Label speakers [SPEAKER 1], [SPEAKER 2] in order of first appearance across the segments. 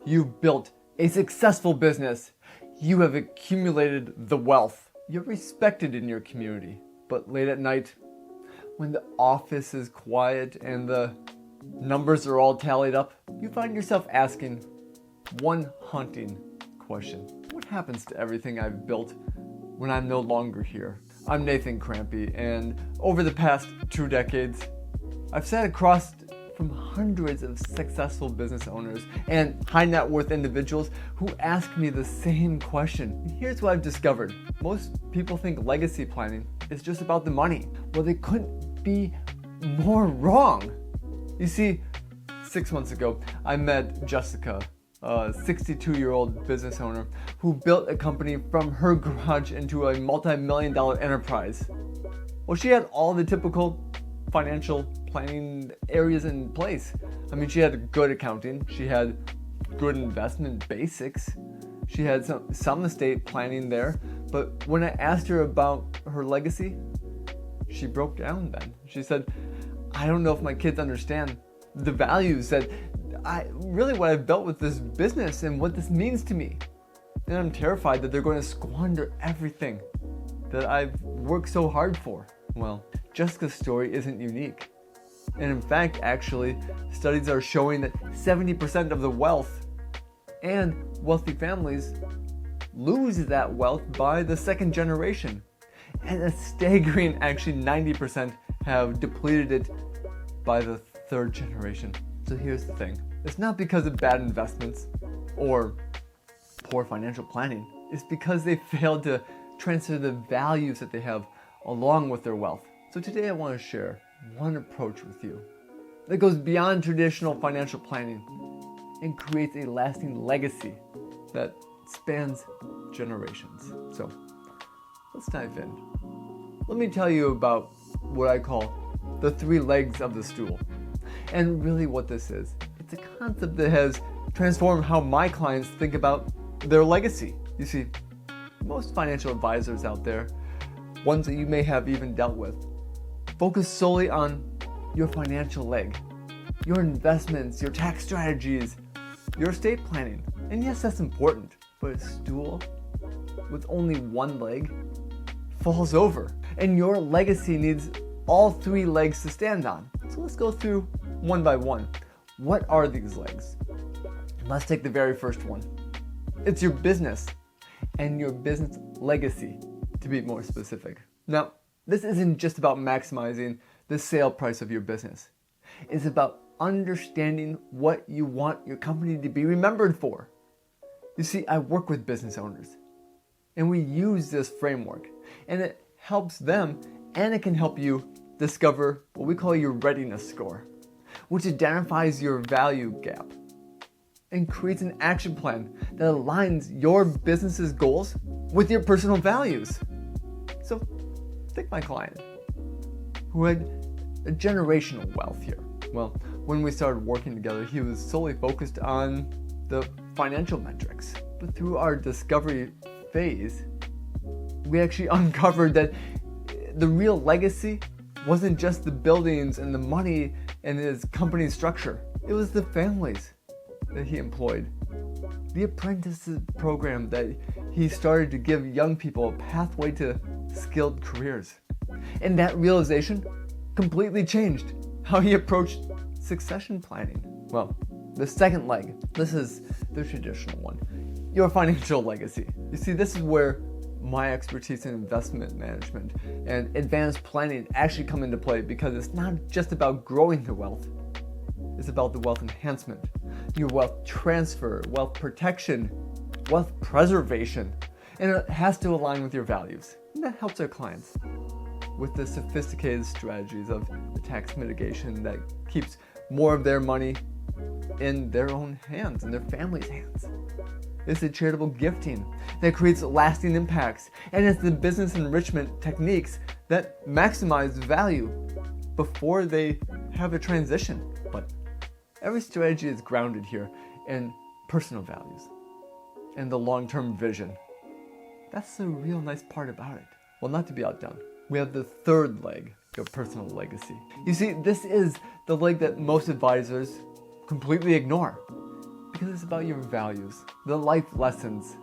[SPEAKER 1] You've built a successful business. You have accumulated the wealth. You're respected in your community. But late at night, when the office is quiet and the numbers are all tallied up, you find yourself asking one haunting question. What happens to everything I've built when I'm no longer here? I'm Nathan Crampy, and over the past 2 decades, I've sat across from hundreds of successful business owners and high net worth individuals who ask me the same question. Here's what I've discovered. Most people think legacy planning is just about the money. Well, they couldn't be more wrong. You see, 6 months ago, I met Jessica, a 62-year-old business owner who built a company from her garage into a multi-million-dollar enterprise. Well, she had all the typical financial planning areas in place. I mean, she had good accounting, she had good investment basics, she had some estate planning there, but when I asked her about her legacy, she broke down then. She said, I don't know if my kids understand the values that what I've built with this business and what this means to me. And I'm terrified that they're going to squander everything that I've worked so hard for. Well, Jessica's story isn't unique. And in fact, actually, studies are showing that 70% of the wealth and wealthy families lose that wealth by the second generation. And a staggering, actually 90% have depleted it by the third generation. So here's the thing. It's not because of bad investments or poor financial planning. It's because they failed to transfer the values that they have along with their wealth. So today I want to share one approach with you that goes beyond traditional financial planning and creates a lasting legacy that spans generations. So let's dive in. Let me tell you about what I call the 3 legs of the stool. And really what this is, it's a concept that has transformed how my clients think about their legacy. You see, most financial advisors out there, ones that you may have even dealt with, focus solely on your financial leg, your investments, your tax strategies, your estate planning. And yes, that's important, but a stool with only one leg falls over. And your legacy needs all 3 legs to stand on. So let's go through one by one. What are these legs? Let's take the very first one. It's your business and your business legacy, to be more specific. Now, this isn't just about maximizing the sale price of your business. It's about understanding what you want your company to be remembered for. You see, I work with business owners, and we use this framework, and it helps them, and it can help you discover what we call your readiness score, which identifies your value gap and creates an action plan that aligns your business's goals with your personal values. So take my client who had a generational wealth here. Well, when we started working together, he was solely focused on the financial metrics. But through our discovery phase, we actually uncovered that the real legacy wasn't just the buildings and the money and his company structure. It was the families that he employed. The apprenticeship program that he started to give young people a pathway to skilled careers. And that realization completely changed how he approached succession planning. Well, the second leg, this is the traditional one, your financial legacy. You see, this is where my expertise in investment management and advanced planning actually come into play, because it's not just about growing the wealth, it's about the wealth enhancement, your wealth transfer, wealth protection, wealth preservation, and it has to align with your values. And that helps our clients with the sophisticated strategies of the tax mitigation that keeps more of their money in their own hands, in their family's hands. It's the charitable gifting that creates lasting impacts, and it's the business enrichment techniques that maximize value before they have a transition. But every strategy is grounded here in personal values and the long-term vision. That's the real nice part about it. Well, not to be outdone, we have the third leg, your personal legacy. You see, this is the leg that most advisors completely ignore, because it's about your values, the life lessons,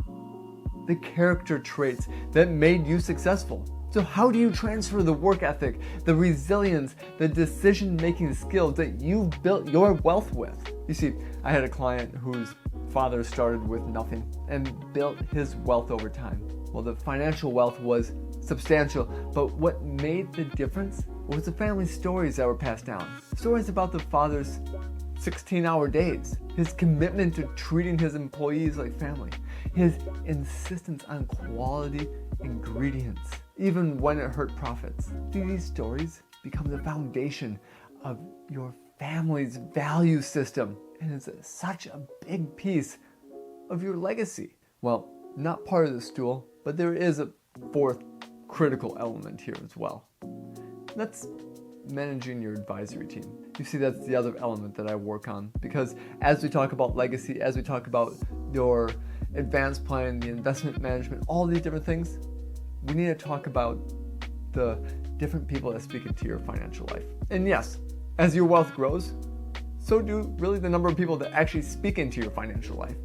[SPEAKER 1] the character traits that made you successful. So how do you transfer the work ethic, the resilience, the decision-making skills that you've built your wealth with? You see, I had a client whose father started with nothing and built his wealth over time. Well, the financial wealth was substantial, but what made the difference was the family stories that were passed down. Stories about the father's 16-hour days, his commitment to treating his employees like family, his insistence on quality ingredients, even when it hurt profits. These stories become the foundation of your family's value system, and it's such a big piece of your legacy. Well, not part of the stool, but there is a fourth critical element here as well. That's managing your advisory team. You see, that's the other element that I work on, because as we talk about legacy, as we talk about your advanced plan, the investment management, all these different things, we need to talk about the different people that speak into your financial life. And yes, as your wealth grows, so do really the number of people that actually speak into your financial life.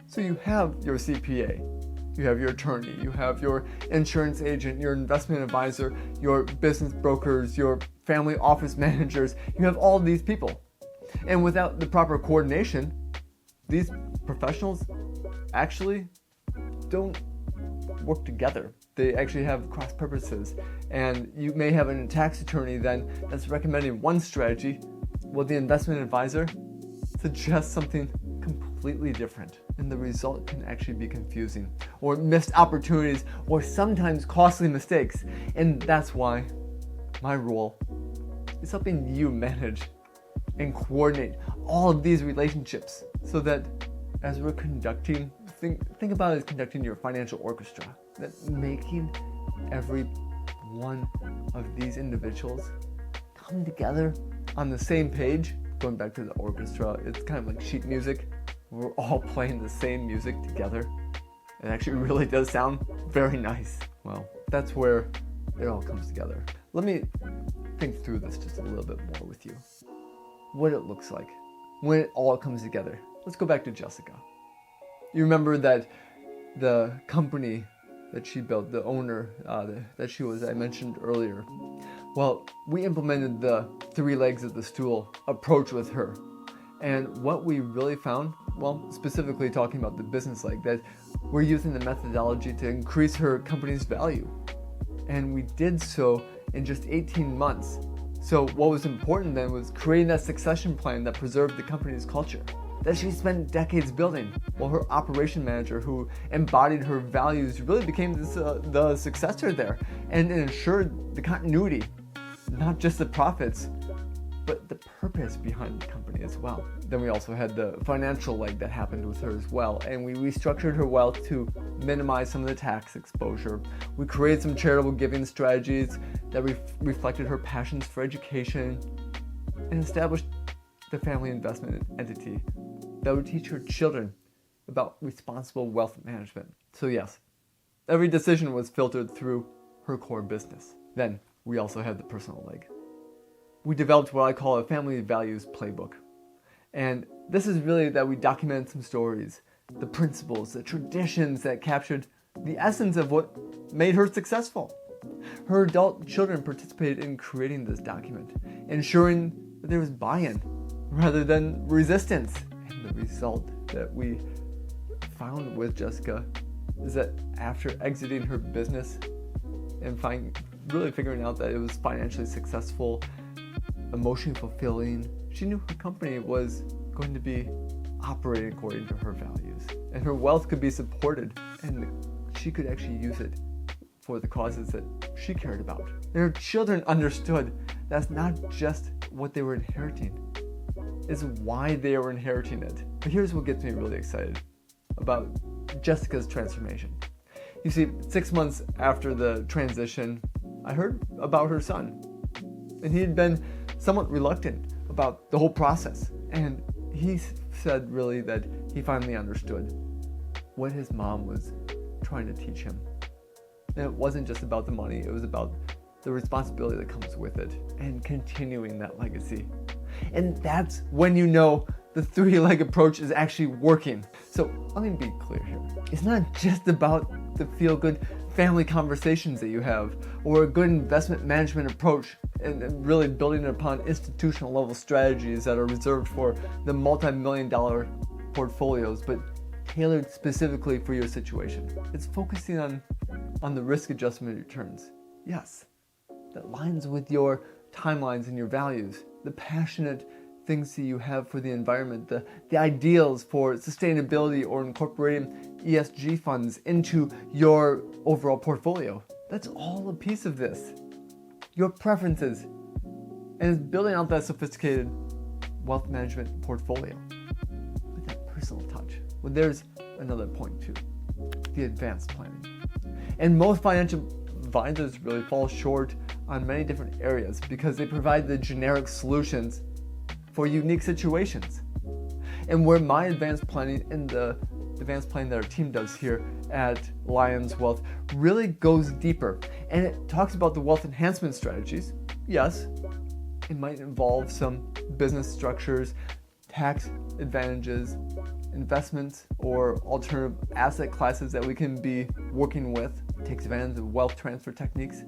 [SPEAKER 1] So you have your CPA, you have your attorney, you have your insurance agent, your investment advisor, your business brokers, your family office managers. You have all these people. And without the proper coordination, these professionals actually don't work together. They actually have cross purposes. And you may have a tax attorney then that's recommending one strategy, while the investment advisor suggests something completely different. And the result can actually be confusing, or missed opportunities, or sometimes costly mistakes. And that's why my role is helping you manage and coordinate all of these relationships, so that as we're conducting, think about it as conducting your financial orchestra, that making every one of these individuals come together on the same page. Going back to the orchestra, it's kind of like sheet music. We're all playing the same music together. It actually really does sound very nice. Well, that's where it all comes together. Let me think through this just a little bit more with you. What it looks like when it all comes together. Let's go back to Jessica. You remember that the company that she built, the owner that she was, I mentioned earlier. Well, we implemented the 3 legs of the stool approach with her. And what we really found, well, specifically talking about the business leg, that we're using the methodology to increase her company's value. And we did so in just 18 months. So what was important then was creating that succession plan that preserved the company's culture that she spent decades building. Well, her operation manager, who embodied her values, really became the successor there, and it ensured the continuity, not just the profits, but the purpose behind the company as well. Then we also had the financial leg that happened with her as well, and we restructured her wealth to minimize some of the tax exposure. We created some charitable giving strategies that reflected her passions for education, and established the family investment entity that would teach her children about responsible wealth management. So yes, every decision was filtered through her core business. Then we also had the personal leg. We developed what I call a family values playbook. And this is really that we documented some stories, the principles, the traditions that captured the essence of what made her successful. Her adult children participated in creating this document, ensuring that there was buy-in rather than resistance. And the result that we found with Jessica is that after exiting her business and really figuring out that it was financially successful, emotionally fulfilling, she knew her company was going to be operating according to her values, and her wealth could be supported, and she could actually use it for the causes that she cared about. And her children understood that's not just what they were inheriting, it's why they were inheriting it. But here's what gets me really excited about Jessica's transformation. You see, 6 months after the transition, I heard about her son, and he had been somewhat reluctant about the whole process. And he said really that he finally understood what his mom was trying to teach him. And it wasn't just about the money, it was about the responsibility that comes with it and continuing that legacy. And that's when you know the three-leg approach is actually working. So let me be clear here. It's not just about the feel-good family conversations that you have, or a good investment management approach, and really building upon institutional level strategies that are reserved for the multi-million-dollar portfolios, but tailored specifically for your situation. It's focusing on the risk adjustment returns. Yes, that aligns with your timelines and your values, the passionate things that you have for the environment, the ideals for sustainability or incorporating ESG funds into your overall portfolio. That's all a piece of this. Your preferences, and it's building out that sophisticated wealth management portfolio with that personal touch. Well, there's another point too, the advanced planning. And most financial advisors really fall short on many different areas because they provide the generic solutions for unique situations. And where my advanced planning and the advanced planning that our team does here at Lions Wealth really goes deeper, and it talks about the wealth enhancement strategies. Yes, it might involve some business structures, tax advantages, investments, or alternative asset classes that we can be working with. It takes advantage of wealth transfer techniques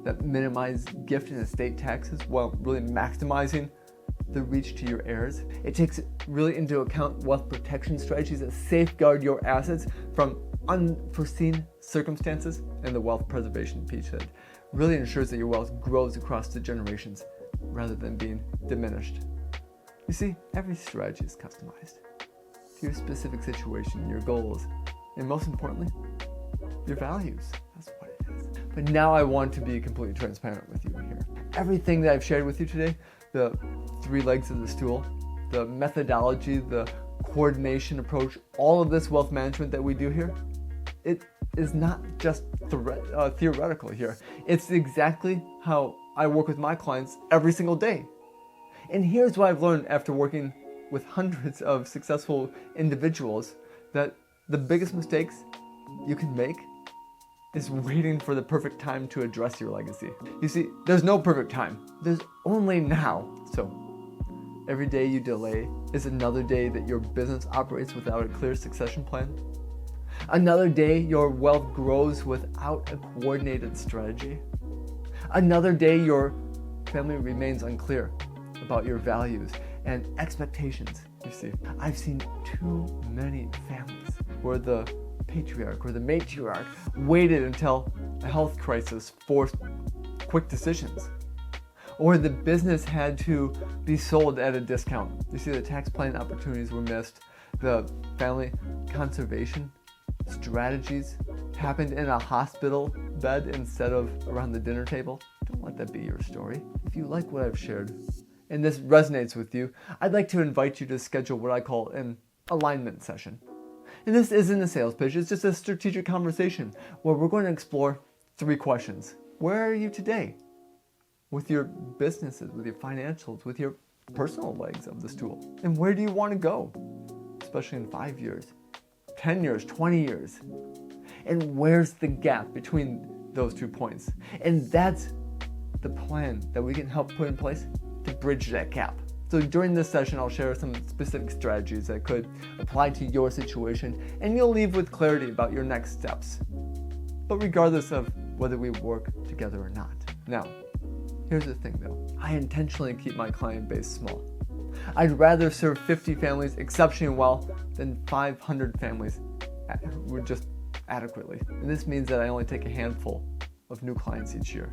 [SPEAKER 1] that minimize gift and estate taxes while really maximizing the reach to your heirs. It takes really into account wealth protection strategies that safeguard your assets from unforeseen circumstances, and the wealth preservation piece that really ensures that your wealth grows across the generations rather than being diminished. You see, every strategy is customized to your specific situation, your goals, and most importantly, your values. That's what it is. But now I want to be completely transparent with you here. Everything that I've shared with you today, the three legs of the stool, the methodology, the coordination approach, all of this wealth management that we do here, it is not just theoretical here. It's exactly how I work with my clients every single day. And here's what I've learned after working with hundreds of successful individuals, that the biggest mistakes you can make is waiting for the perfect time to address your legacy. You see, there's no perfect time. There's only now. So every day you delay is another day that your business operates without a clear succession plan. Another day your wealth grows without a coordinated strategy. Another day your family remains unclear about your values and expectations. You see, I've seen too many families where the patriarch or the matriarch waited until a health crisis forced quick decisions, or the business had to be sold at a discount. You see, the tax planning opportunities were missed. The family conservation strategies happened in a hospital bed instead of around the dinner table. Don't let that be your story. If you like what I've shared and this resonates with you, I'd like to invite you to schedule what I call an alignment session. And this isn't a sales pitch, it's just a strategic conversation where we're going to explore three questions. Where are you today? With your businesses, with your financials, with your personal legs of the stool. And where do you want to go? Especially in 5 years, 10 years, 20 years. And where's the gap between those 2 points? And that's the plan that we can help put in place to bridge that gap. So during this session, I'll share some specific strategies that could apply to your situation, and you'll leave with clarity about your next steps. But regardless of whether we work together or not. Now, here's the thing though. I intentionally keep my client base small. I'd rather serve 50 families exceptionally well than 500 families just adequately. And this means that I only take a handful of new clients each year.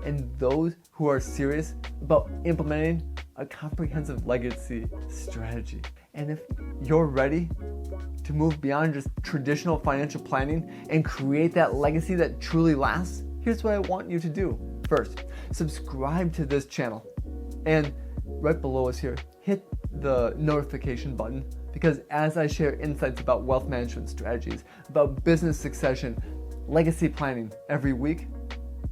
[SPEAKER 1] And those who are serious about implementing a comprehensive legacy strategy. And if you're ready to move beyond just traditional financial planning and create that legacy that truly lasts, here's what I want you to do. First, subscribe to this channel. And right below us here, hit the notification button, because as I share insights about wealth management strategies, about business succession, legacy planning every week,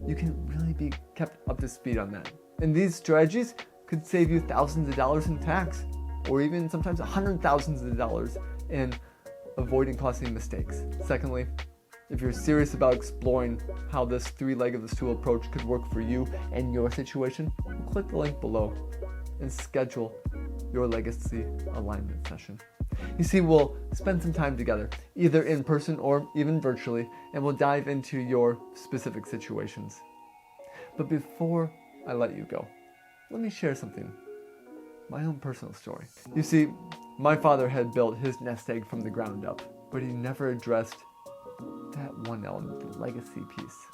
[SPEAKER 1] you can really be kept up to speed on that. And these strategies could save you thousands of dollars in tax, or even sometimes $100,000s of dollars in avoiding costly mistakes. Secondly, if you're serious about exploring how this three-leg of the stool approach could work for you and your situation, click the link below and schedule your legacy alignment session. You see, we'll spend some time together, either in person or even virtually, and we'll dive into your specific situations. But before I let you go, let me share something, my own personal story. You see, my father had built his nest egg from the ground up, but he never addressed that one element, the legacy piece.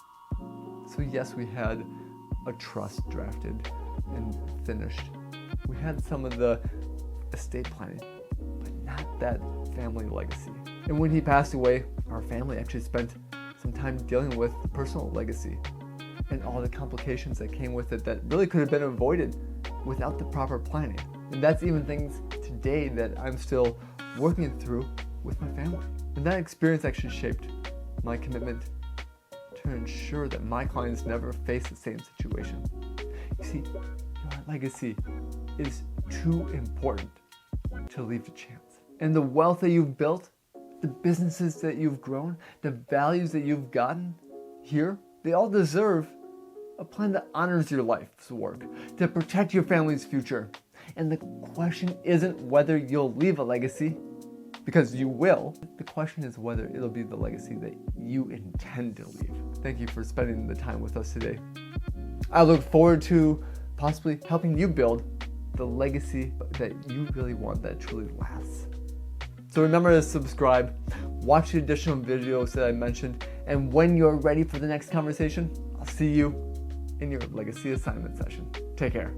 [SPEAKER 1] So yes, we had a trust drafted and finished. We had some of the estate planning, but not that family legacy. And when he passed away, our family actually spent some time dealing with the personal legacy and all the complications that came with it that really could have been avoided without the proper planning. And that's even things today that I'm still working through with my family. And that experience actually shaped my commitment to ensure that my clients never face the same situation. You see, your legacy is too important to leave to chance. And the wealth that you've built, the businesses that you've grown, the values that you've gotten here, they all deserve a plan that honors your life's work, to protect your family's future. And the question isn't whether you'll leave a legacy, because you will. The question is whether it'll be the legacy that you intend to leave. Thank you for spending the time with us today. I look forward to possibly helping you build the legacy that you really want, that truly lasts. So remember to subscribe, watch the additional videos that I mentioned, and when you're ready for the next conversation, I'll see you in your legacy assignment session. Take care.